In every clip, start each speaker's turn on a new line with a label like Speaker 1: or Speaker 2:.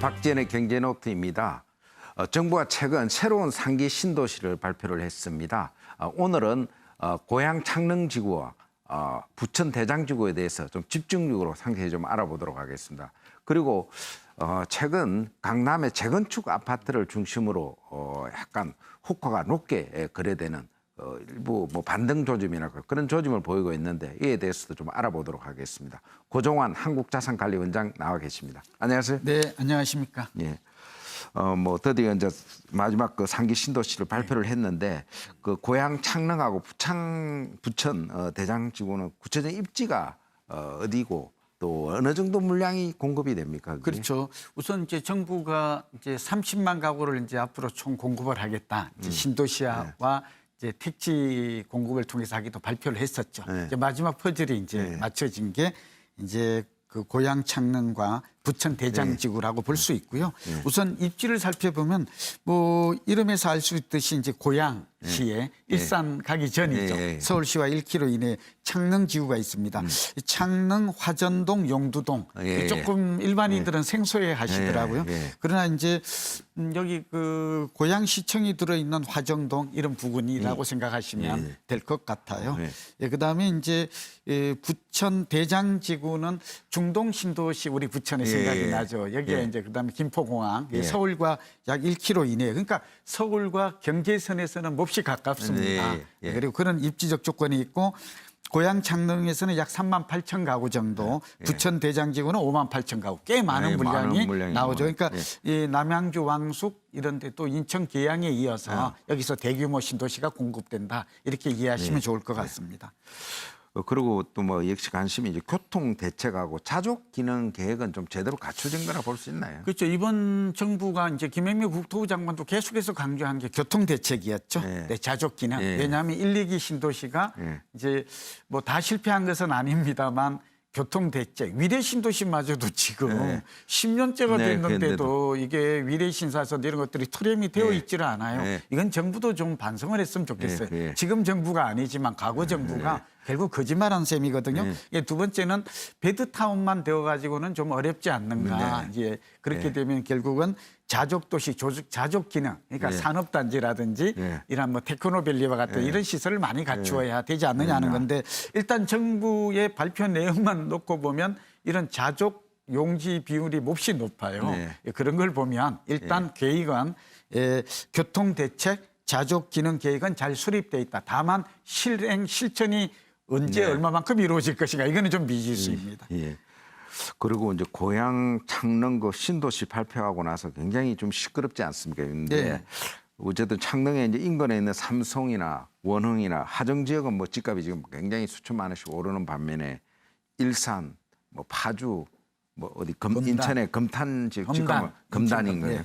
Speaker 1: 박지현의 경제노트입니다. 정부가 최근 새로운 상기 신도시를 발표를 했습니다. 오늘은 고향 창릉지구와 부천 대장지구에 대해서 좀 집중적으로 상세히 좀 알아보도록 하겠습니다. 그리고 최근 강남의 재건축 아파트를 중심으로 약간 호가가 높게 거래되는 일부 반등 조짐이나 그런 조짐을 보이고 있는데 이에 대해서도 좀 알아보도록 하겠습니다. 고종환 한국자산관리원장 나와 계십니다. 안녕하세요.
Speaker 2: 네, 안녕하십니까.
Speaker 1: 예. 드디어 이제 마지막 그 상기 신도시를 발표를 했는데 그 고향 창릉하고 부천 대장지구는 구체적인 입지가 어디고 또 어느 정도 물량이 공급이 됩니까? 그게?
Speaker 2: 그렇죠. 우선 이제 정부가 이제 30만 가구를 이제 앞으로 총 공급을 하겠다. 이제 신도시화와 이제 택지 공급을 통해서 하기도 발표를 했었죠.
Speaker 1: 네.
Speaker 2: 이제 마지막 퍼즐이 이제 맞춰진 게 이제 그 고향 창릉과 부천 대장지구라고 볼 수 있고요. 우선 입지를 살펴보면 뭐 이름에서 알 수 있듯이 이제 고양시에 일산 가기 전이죠. 서울시와 1km 이내에 창릉지구가 있습니다. 창릉, 화전동, 용두동 조금 일반인들은 생소해 하시더라고요. 그러나 이제 여기 그 고양시청이 들어있는 화정동 이런 부근이라고 생각하시면 될 것 같아요. 그다음에 이제 부천 대장지구는 중동 신도시 우리 부천에 생각이 나죠. 여기에 이제 그다음에 김포공항, 서울과 약 1km 이내. 그러니까 서울과 경계선에서는 몹시 가깝습니다. 그리고 그런 입지적 조건이 있고 고향 창릉에서는 약 3만 8천 가구 정도, 부천 대장지구는 5만 8천 가구, 꽤 많은 물량이 나오죠. 그러니까 이 남양주 왕숙 이런 데 또 인천 계양에 이어서 여기서 대규모 신도시가 공급된다. 이렇게 이해하시면 좋을 것 같습니다.
Speaker 1: 그리고 또 뭐 역시 관심이 이제 교통 대책하고 자족 기능 계획은 좀 제대로 갖춰진 거라 볼 수 있나요?
Speaker 2: 그렇죠. 이번 정부가 이제 김행미 국토부 장관도 계속해서 강조한 게 교통 대책이었죠. 네, 자족 기능. 왜냐하면 1, 2기 신도시가 이제 뭐 다 실패한 것은 아닙니다만 교통 대책, 위례 신도시마저도 지금 10년째가 됐는데도 이게 위례 신사선 이런 것들이 트램이 되어 있지를 않아요. 이건 정부도 좀 반성을 했으면 좋겠어요. 지금 정부가 아니지만 과거 정부가 결국 거짓말한 셈이거든요. 두 번째는 베드타운만 되어가지고는 좀 어렵지 않는가. 이제 그렇게 되면 결국은 자족도시, 자족 기능, 그러니까 산업단지라든지 이런 뭐 테크노밸리와 같은 이런 시설을 많이 갖추어야 되지 않느냐는 건데 일단 정부의 발표 내용만 놓고 보면 이런 자족 용지 비율이 몹시 높아요. 그런 걸 보면 일단 계획은 교통대책, 자족 기능 계획은 잘 수립돼 있다. 다만 실천이 언제 얼마만큼 이루어질 것인가 이거는 좀 미지수입니다.
Speaker 1: 그리고 이제 고향 창릉 그 신도시 발표하고 나서 굉장히 좀 시끄럽지 않습니까? 근데 어쨌든 창릉에 이제 인근에 있는 삼성이나 원흥이나 하정 지역은 뭐 집값이 지금 굉장히 수천만 원씩 오르는 반면에 일산, 뭐 파주, 뭐 어디 인천의 금탄 지역 집값은 금단인 거예요.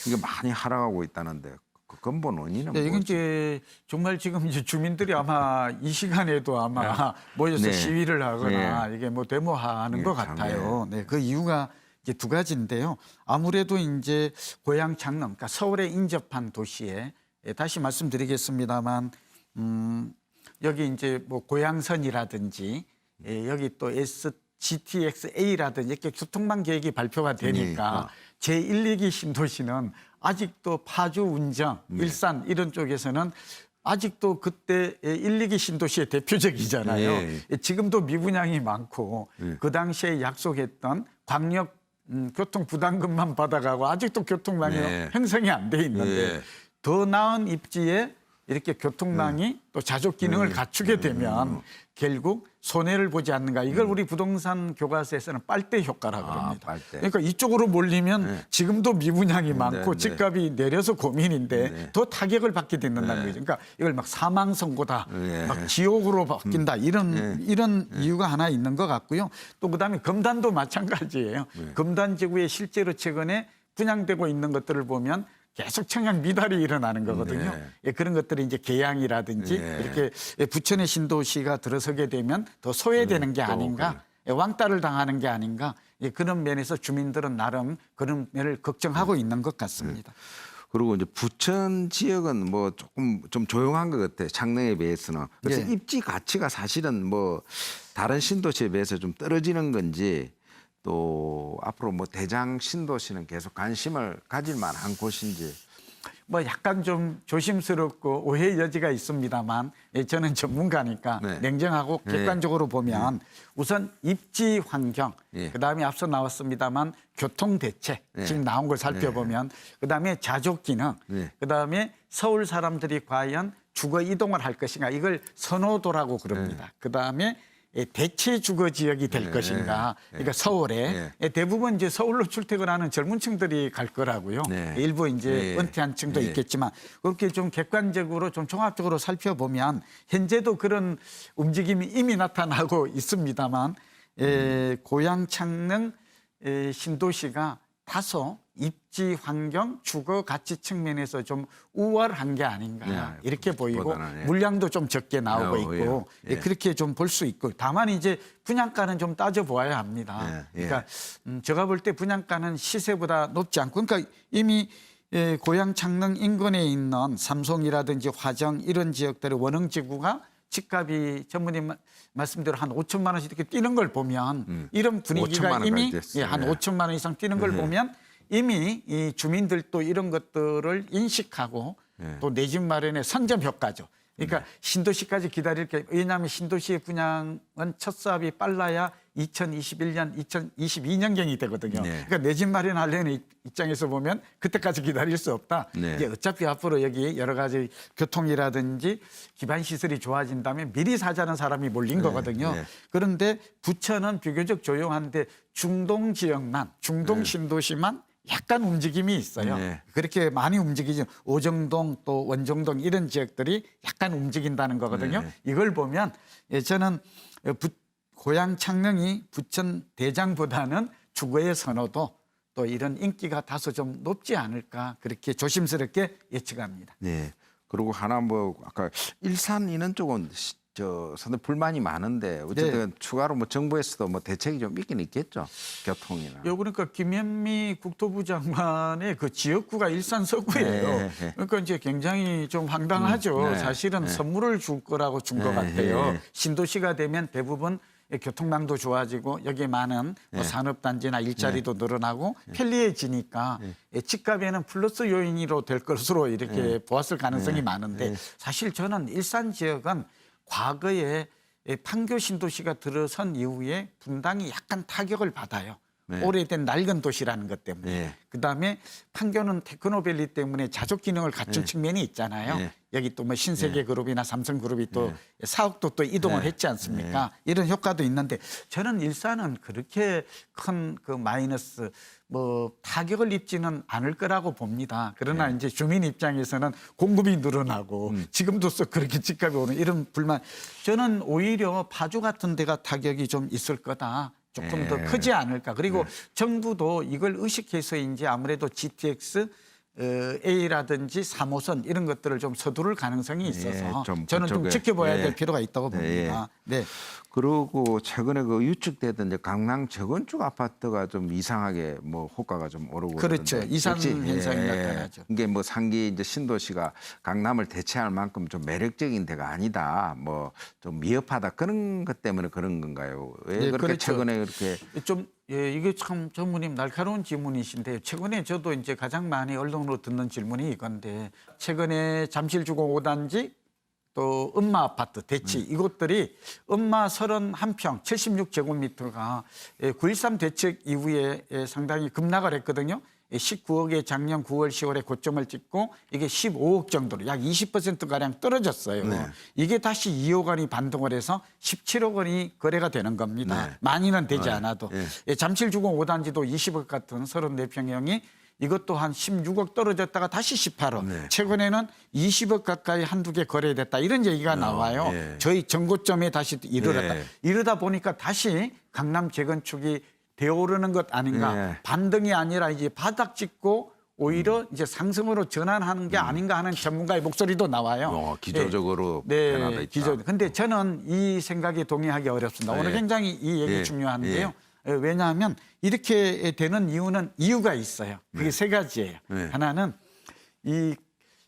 Speaker 1: 이게 많이 하락하고 있다는데. 그 근본 원인은
Speaker 2: 이건 이제 정말 지금 이제 주민들이 아마 이 시간에도 아마 모여서 시위를 하거나 이게 뭐 데모하는 것 같아요. 그 이유가 이제 두 가지인데요. 아무래도 이제 고향 창릉, 그러니까 서울에 인접한 도시에 다시 말씀드리겠습니다만 여기 이제 뭐 고향선이라든지 여기 또 GTX-A라든지 이렇게 교통망 계획이 발표가 되니까 제1, 2기 신도시는 아직도 파주, 운정, 일산 이런 쪽에서는 아직도 그때 1, 2기 신도시의 대표적이잖아요. 지금도 미분양이 많고 그 당시에 약속했던 광역 교통 부담금만 받아가고 아직도 교통망이 형성이 안 돼 있는데 더 나은 입지에 이렇게 교통망이 또 자족 기능을 갖추게 되면 결국 손해를 보지 않는가. 이걸 우리 부동산 교과서에서는 빨대 효과라고 합니다. 그러니까 이쪽으로 몰리면 지금도 미분양이 많고 집값이 내려서 고민인데 더 타격을 받게 된다는 거죠. 그러니까 이걸 막 사망 선고다, 막 지옥으로 바뀐다 이런 이유가 하나 있는 것 같고요. 또 그다음에 금단도 마찬가지예요. 금단 지구에 실제로 최근에 분양되고 있는 것들을 보면 계속 청약 미달이 일어나는 거거든요. 그런 것들이 이제 계양이라든지 이렇게 부천의 신도시가 들어서게 되면 더 소외되는 게 아닌가, 왕따를 당하는 게 아닌가, 그런 면에서 주민들은 나름 그런 면을 걱정하고 있는 것 같습니다.
Speaker 1: 그리고 이제 부천 지역은 뭐 조금 좀 조용한 것 같아요. 창릉에 비해서는. 그래서 입지 가치가 사실은 뭐 다른 신도시에 비해서 좀 떨어지는 건지 또 앞으로 뭐 대장 신도시는 계속 관심을 가질 만한 곳인지.
Speaker 2: 뭐 약간 좀 조심스럽고 오해 여지가 있습니다만 저는 전문가니까
Speaker 1: 네.
Speaker 2: 냉정하고 객관적으로 보면 우선 입지 환경,
Speaker 1: 예.
Speaker 2: 그다음에 앞서 나왔습니다만 교통 대책
Speaker 1: 네.
Speaker 2: 지금 나온 걸 살펴보면 그다음에 자족 기능,
Speaker 1: 네.
Speaker 2: 그다음에 서울 사람들이 과연 주거 이동을 할 것인가 이걸 선호도라고 그럽니다. 그다음에 대체 주거 지역이 될 것인가. 그러니까 서울에 대부분 이제 서울로 출퇴근하는 젊은 층들이 갈 거라고요.
Speaker 1: 네.
Speaker 2: 일부 이제
Speaker 1: 네.
Speaker 2: 은퇴한 층도
Speaker 1: 네.
Speaker 2: 있겠지만 그렇게 좀 객관적으로 좀 종합적으로 살펴보면 현재도 그런 움직임이 이미 나타나고 있습니다만 고양 창릉 신도시가 다소 입지 환경, 주거 가치 측면에서 좀 우월한 게 아닌가
Speaker 1: 네,
Speaker 2: 이렇게 보이고
Speaker 1: 보다는, 예.
Speaker 2: 물량도 좀 적게 나오고 있고
Speaker 1: 예.
Speaker 2: 그렇게 좀 볼 수 있고 다만 이제 분양가는 좀 따져보아야 합니다.
Speaker 1: 예.
Speaker 2: 그러니까 제가 볼 때 분양가는 시세보다 높지 않고 그러니까 이미 고양 창릉 인근에 있는 삼송이라든지 화정 이런 지역들의 원흥지구가 집값이 전문님 말씀대로 한 5천만 원씩 이렇게 뛰는 걸 보면 이런 분위기가
Speaker 1: 5천만
Speaker 2: 이미
Speaker 1: 원까지
Speaker 2: 한
Speaker 1: 됐어요.
Speaker 2: 5천만 원 이상 뛰는 걸 보면 이미 이 주민들도 이런 것들을 인식하고 또 내 집 마련의 선점 효과죠. 그러니까 신도시까지 기다릴 게 왜냐하면 신도시의 분양은 첫 사업이 빨라야 2021년, 2022년경이 되거든요.
Speaker 1: 네.
Speaker 2: 그러니까 내 집 마련하려는 입장에서 보면 그때까지 기다릴 수 없다.
Speaker 1: 네.
Speaker 2: 이제 어차피 앞으로 여기 여러 가지 교통이라든지 기반 시설이 좋아진다면 미리 사자는 사람이 몰린 거거든요.
Speaker 1: 네.
Speaker 2: 그런데 부천은 비교적 조용한데 중동 지역만, 중동 신도시만 약간 움직임이 있어요.
Speaker 1: 네.
Speaker 2: 그렇게 많이 움직이죠. 오정동 또 원정동 이런 지역들이 약간 움직인다는 거거든요.
Speaker 1: 네.
Speaker 2: 이걸 보면 저는 고양 창릉이 부천 대장보다는 주거의 선호도 또 이런 인기가 다소 좀 높지 않을까 그렇게 조심스럽게 예측합니다.
Speaker 1: 네. 그리고 하나 뭐 아까 일산 이런 쪽은 상당히 불만이 많은데 어쨌든 추가로 뭐 정부에서도 뭐 대책이 좀 있긴 있겠죠. 교통이나.
Speaker 2: 그러니까 김현미 국토부 장관의 그 지역구가 일산 서구예요.
Speaker 1: 네.
Speaker 2: 그러니까 이제 굉장히 좀 황당하죠.
Speaker 1: 네.
Speaker 2: 사실은 선물을 줄 거라고 준 것 같아요.
Speaker 1: 네.
Speaker 2: 신도시가 되면 대부분 교통망도 좋아지고 여기에 많은 뭐 산업단지나 일자리도 늘어나고 편리해지니까 집값에는 플러스 요인으로 될 것으로 이렇게 보았을 가능성이 많은데 사실 저는 일산 지역은 과거에 판교 신도시가 들어선 이후에 분당이 약간 타격을 받아요. 오래된 낡은 도시라는 것 때문에. 그다음에 판교는 테크노밸리 때문에 자족 기능을 갖춘 측면이 있잖아요. 여기 또 뭐 신세계 그룹이나 삼성 그룹이 또 사옥도 또 이동을 했지 않습니까? 이런 효과도 있는데 저는 일산은 그렇게 큰 그 마이너스 뭐 타격을 입지는 않을 거라고 봅니다. 그러나 이제 주민 입장에서는 공급이 늘어나고 지금도 그렇게 집값이 오는 이런 불만. 저는 오히려 파주 같은 데가 타격이 좀 있을 거다. 조금 더 크지 않을까. 그리고 정부도 이걸 의식해서인지 아무래도 GTX A라든지 3호선 이런 것들을 좀 서두를 가능성이 있어서
Speaker 1: 좀
Speaker 2: 저는 좀
Speaker 1: 그쪽에,
Speaker 2: 지켜봐야 될 필요가 있다고 봅니다. 네.
Speaker 1: 그리고 최근에 그 유축되던 이제 강남 재건축 아파트가 좀 이상하게 뭐 호가가 좀 오르고
Speaker 2: 그렇죠.
Speaker 1: 그러던데.
Speaker 2: 이상
Speaker 1: 역시,
Speaker 2: 현상이 나타나죠.
Speaker 1: 이게 뭐 상기 이제 신도시가 강남을 대체할 만큼 좀 매력적인 데가 아니다. 뭐 좀 미흡하다 그런 것 때문에 그런 건가요? 왜 그렇게
Speaker 2: 그렇죠.
Speaker 1: 최근에 그렇게
Speaker 2: 좀 이게 참 전무님 날카로운 질문이신데 최근에 저도 이제 가장 많이 언론으로 듣는 질문이 이건데 최근에 잠실주공 5단지 또 음마 아파트 대치 이곳들이 음마 31평 76제곱미터가 9.13 대책 이후에 상당히 급락을 했거든요. 19억에 작년 9월 10월에 고점을 찍고 이게 15억 정도로 약 20%가량 떨어졌어요. 이게 다시 2억 원이 반등을 해서 17억 원이 거래가 되는 겁니다. 많이는 되지 않아도. 잠실주공 5단지도 20억 같은 34평형이 이것도 한 16억 떨어졌다가 다시 18억. 최근에는 20억 가까이 한두 개 거래됐다. 이런 얘기가 나와요. 저희 정고점에 다시 이르렀다. 이러다 보니까 다시 강남 재건축이 되어오르는 것 아닌가. 반등이 아니라 이제 바닥 찍고 오히려 이제 상승으로 전환하는 게 아닌가 하는 전문가의 목소리도 나와요.
Speaker 1: 기조적으로 변화가 있다.
Speaker 2: 근데 저는 이 생각에 동의하기 어렵습니다. 오늘 굉장히 이 얘기 중요한데요. 왜냐하면 이렇게 되는 이유는 이유가 있어요. 그게 세 가지예요. 하나는 이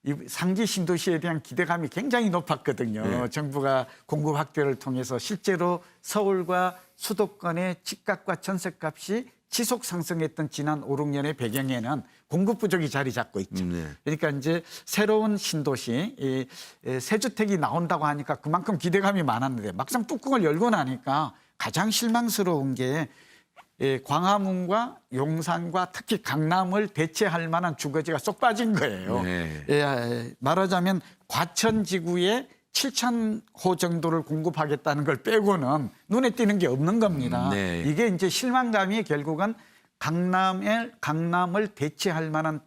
Speaker 2: 이 상기 신도시에 대한 기대감이 굉장히 높았거든요.
Speaker 1: 네.
Speaker 2: 정부가 공급 확대를 통해서 실제로 서울과 수도권의 집값과 전셋값이 지속 상승했던 지난 5, 6년의 배경에는 공급 부족이 자리 잡고 있죠.
Speaker 1: 네.
Speaker 2: 그러니까 이제 새로운 신도시, 새 주택이 나온다고 하니까 그만큼 기대감이 많았는데 막상 뚜껑을 열고 나니까 가장 실망스러운 게 광화문과 용산과 특히 강남을 대체할 만한 주거지가 쏙 빠진 거예요.
Speaker 1: 네.
Speaker 2: 말하자면 과천지구에 7,000호 정도를 공급하겠다는 걸 빼고는 눈에 띄는 게 없는 겁니다.
Speaker 1: 네.
Speaker 2: 이게 이제 실망감이 결국은 강남을 대체할 만한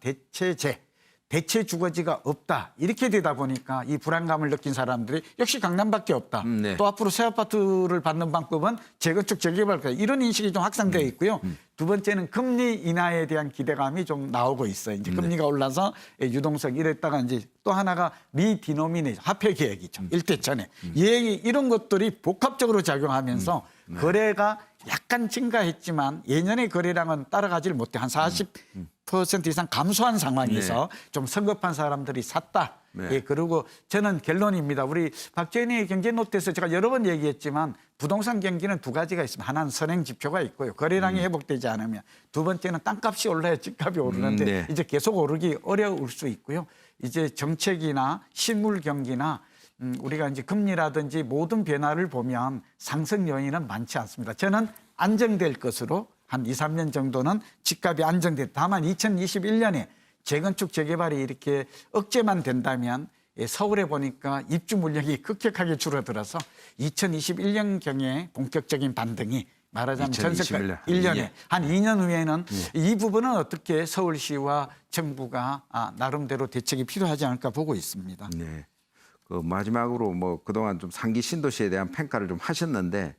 Speaker 2: 대체 주거지가 없다. 이렇게 되다 보니까 이 불안감을 느낀 사람들이 역시 강남밖에 없다.
Speaker 1: 네.
Speaker 2: 또 앞으로 새 아파트를 받는 방법은 재건축, 재개발, 이런 인식이 좀 확산되어 있고요. 두 번째는 금리 인하에 대한 기대감이 좀 나오고 있어요. 이제 금리가 올라서 유동성 이랬다가 이제 또 하나가 리디노미네이션, 화폐 계획이죠. 일대 전에. 이런 것들이 복합적으로 작용하면서 거래가 약간 증가했지만 예년의 거래량은 따라가질 못해 한 40% 이상 감소한 상황에서 좀 성급한 사람들이 샀다.
Speaker 1: 네.
Speaker 2: 예, 그리고 저는 결론입니다. 우리 박재현의 경제노트에서 제가 여러 번 얘기했지만 부동산 경기는 두 가지가 있습니다. 하나는 선행 지표가 있고요. 거래량이 회복되지 않으면 두 번째는 땅값이 올라야 집값이 오르는데
Speaker 1: 네.
Speaker 2: 이제 계속 오르기 어려울 수 있고요. 이제 정책이나 실물 경기나 우리가 이제 금리라든지 모든 변화를 보면 상승 요인은 많지 않습니다. 저는 안정될 것으로 한 2, 3년 정도는 집값이 안정됐다. 다만 2021년에 재건축, 재개발이 이렇게 억제만 된다면 서울에 보니까 입주 물량이 급격하게 줄어들어서 2021년경에 본격적인 반등이 말하자면 전세가 1년에 한 2년 후에는 이 부분은 어떻게 서울시와 정부가 나름대로 대책이 필요하지 않을까 보고 있습니다.
Speaker 1: 네. 그 마지막으로 뭐 그동안 좀 상기 신도시에 대한 평가를 좀 하셨는데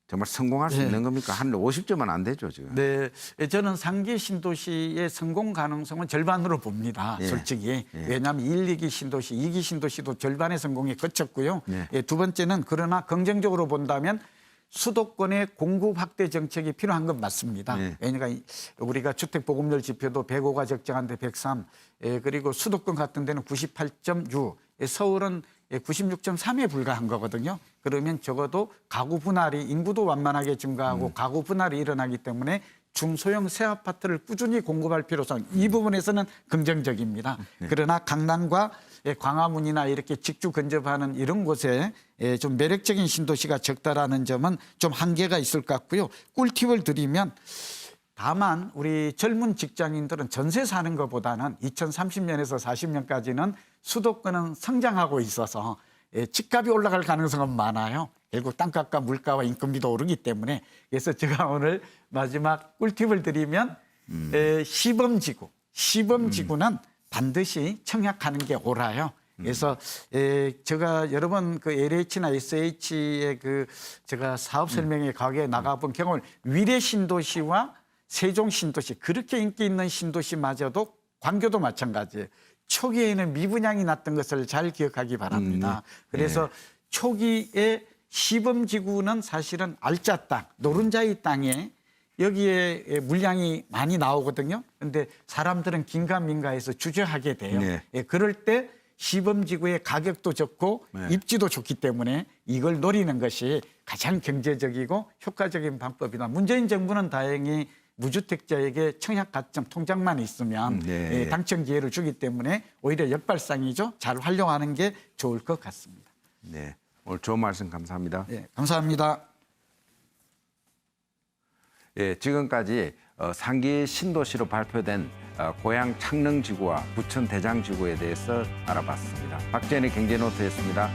Speaker 1: 정말 성공할 수 있는 겁니까? 한 50점은 안 되죠, 지금.
Speaker 2: 네, 저는 상기 신도시의 성공 가능성은 절반으로 봅니다.
Speaker 1: 예.
Speaker 2: 솔직히.
Speaker 1: 예.
Speaker 2: 왜냐하면 1, 2기 신도시, 2기 신도시도 절반의 성공에 그쳤고요.
Speaker 1: 예.
Speaker 2: 두 번째는 그러나 긍정적으로 본다면 수도권의 공급 확대 정책이 필요한 건 맞습니다.
Speaker 1: 네.
Speaker 2: 왜냐하면 우리가 주택 보급률 지표도 105가 적정한데 103, 그리고 수도권 같은 데는 98.6, 서울은 96.3에 불과한 거거든요. 그러면 적어도 가구 분할이 인구도 완만하게 증가하고 가구 분할이 일어나기 때문에 중소형 새 아파트를 꾸준히 공급할 필요성, 이 부분에서는 긍정적입니다. 그러나 강남과 광화문이나 이렇게 직주 근접하는 이런 곳에 좀 매력적인 신도시가 적다라는 점은 좀 한계가 있을 것 같고요. 꿀팁을 드리면 다만 우리 젊은 직장인들은 전세 사는 것보다는 2030년에서 40년까지는 수도권은 성장하고 있어서 집값이 올라갈 가능성은 많아요. 결국 땅값과 물가와 인건비도 오르기 때문에. 그래서 제가 오늘 마지막 꿀팁을 드리면 시범지구는 반드시 청약하는 게 옳아요. 그래서 제가 여러 번 그 LH나 SH의 그 제가 사업 설명회 가게에 나가본 경험을 위례 신도시와 세종 신도시, 그렇게 인기 있는 신도시마저도 광교도 마찬가지예요. 초기에는 미분양이 났던 것을 잘 기억하기 바랍니다. 그래서 초기에 시범지구는 사실은 알짜 땅, 노른자의 땅에 여기에 물량이 많이 나오거든요. 그런데 사람들은 긴가민가해서 주저하게 돼요.
Speaker 1: 네.
Speaker 2: 그럴 때 시범지구의 가격도 좋고 입지도 좋기 때문에 이걸 노리는 것이 가장 경제적이고 효과적인 방법이다. 문재인 정부는 다행히 무주택자에게 청약 가점 통장만 있으면 당첨 기회를 주기 때문에 오히려 역발상이죠. 잘 활용하는 게 좋을 것 같습니다.
Speaker 1: 네, 오늘 좋은 말씀 감사합니다.
Speaker 2: 네, 감사합니다.
Speaker 1: 예, 지금까지 상기 신도시로 발표된 고양 창릉지구와 부천 대장지구에 대해서 알아봤습니다. 박재현의 경제노트였습니다.